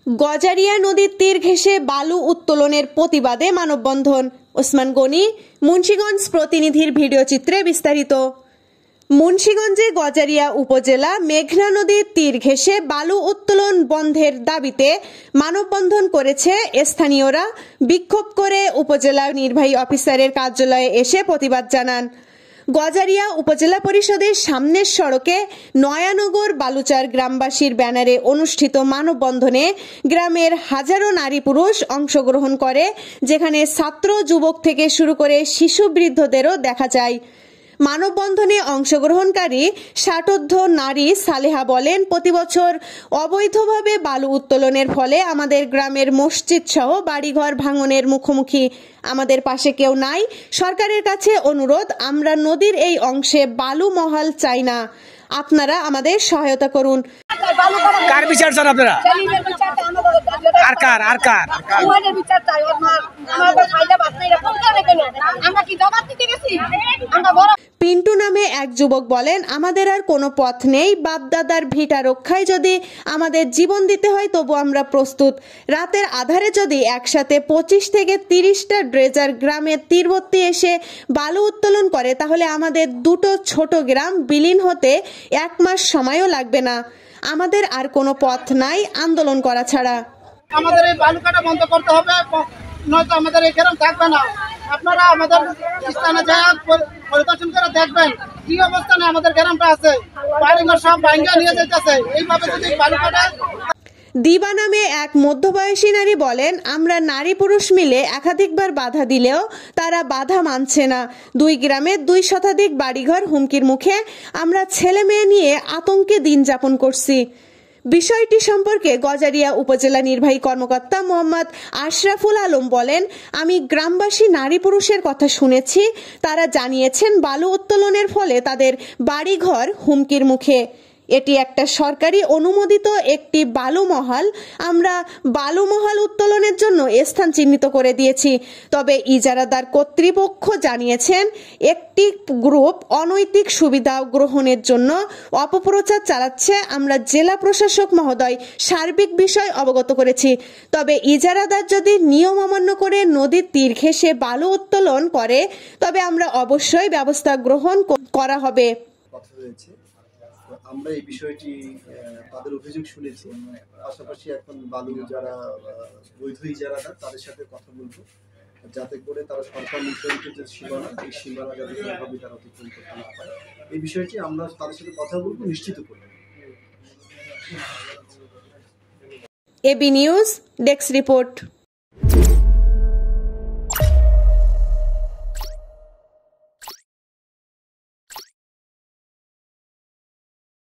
গজারিয়া নদীর তীর ঘেঁষে বালু উত্তোলনের প্রতিবাদে মানববন্ধন। ওসমান গনি, মুন্সিগঞ্জ প্রতিনিধির ভিডিও চিত্রে বিস্তারিত। মুন্সিগঞ্জে গজারিয়া উপজেলা মেঘনা নদীর তীর ঘেঁষে বালু উত্তোলন বন্ধের দাবিতে মানববন্ধন করেছে স্থানীয়রা। বিক্ষোভ করে উপজেলা নির্বাহী অফিসারের কার্যালয়ে এসে প্রতিবাদ জানান। গজারিয়া উপজেলা পরিষদের সামনের সড়কে নয়ানগর বালুচার গ্রামবাসীর ব্যানারে অনুষ্ঠিত মানববন্ধনে গ্রামের হাজারো নারী পুরুষ অংশগ্রহণ করে, যেখানে ছাত্র যুবক থেকে শুরু করে শিশু বৃদ্ধদেরও দেখা যায়। মানববন্ধনে অংশগ্রহণকারী ষাটোর্ধ্ব নারী সালেহা বলেন, প্রতি বছর অবৈধভাবে বালু উত্তোলনের ফলে আমাদের গ্রামের মসজিদ সহ বাড়িঘর ভাঙনের মুখোমুখি। আমাদের পাশে কেউ নাই। সরকারের কাছে অনুরোধ, আমরা নদীর এই অংশে বালু মহল চাই না, আপনারা আমাদের সহায়তা করুন। কার বিচার চান আপনারা? আর কার বিচার চাই? পিন্টু নামে এক যুবক বলেন, আমাদের আর কোনো পথ নেই। বাপদাদার ভিটা রক্ষায় যদি আমাদের জীবন দিতে হয় তবু আমরা প্রস্তুত। রাতের আধারে যদি একসাথে 25 থেকে 30টা ড্রেজার গ্রামের তীরবর্তী এসে বালু উত্তোলন করে, তাহলে আমাদের দুটো ছোট গ্রাম বিলীন হতে 1 মাস সময়ও লাগবে না। আমাদের আর কোনো পথ নাই আন্দোলন করা ছাড়া। আমাদের এই বালু কাটা বন্ধ করতে হবে, নয়তো আমাদের এই গ্রাম থাকবে না। আপনারা আমাদের স্থানে যা পরিদর্শন করে দেখবেন কি অবস্থানে আমাদের গ্রামটা আছে। বাড়িঘর সব ভাঙিয়ে নিয়ে যাইতেছে। এইভাবে যদি বালু কাটা। দিবা নামে এক মধ্যবয়সী নারী বলেন, আমরা নারী পুরুষ মিলে একাধিকবার বাধা দিলেও তারা বাধা মানছে না। 2 গ্রামের 2 শতাধিক বাড়িঘর হুমকির মুখে। আমরা ছেলে মেয়ে নিয়ে আতঙ্কে দিন যাপন করছি। বিষয়টি সম্পর্কে গজারিয়া উপজেলা নির্বাহী কর্মকর্তা মোহাম্মদ আশরাফুল আলম বলেন, আমি গ্রামবাসী নারী পুরুষের কথা শুনেছি। তারা জানিয়েছেন বালু উত্তোলনের ফলে তাদের বাড়িঘর হুমকির মুখে। এটি একটা সরকারি অনুমোদিত একটি বালু মহল। আমরা বালু মহল উত্তোলনের জন্য স্থান চিহ্নিত করে দিয়েছি। তবে ইজারাদার কর্তৃপক্ষ জানিয়েছেন, একটি গ্রুপ অনৈতিক সুবিধা গ্রহণের জন্য অপপ্রচার চালাচ্ছে। আমরা জেলা প্রশাসক মহোদয় সার্বিক বিষয় অবগত করেছি। তবে ইজারাদার যদি নিয়ম অমান্য করে নদীর তীর ঘেঁষে বালু উত্তোলন করে, তবে আমরা অবশ্যই ব্যবস্থা গ্রহণ করা হবে। আমরা এই বিষয়টি তাদের অভিযোগ শুনেছি। পাশাপাশি এখন বালু যারা বৈধ ইজারাদার তাদের সাথে কথা বলবো, যাতে করে তারা সরকার নির্ধারিত যে সীমানা, এই সীমানা যাতে কোনোভাবে তারা অতিক্রম করতে না পারে। এই বিষয়টি আমরা তাদের সাথে কথা বলবো, নিশ্চিত করব। AB news desk report.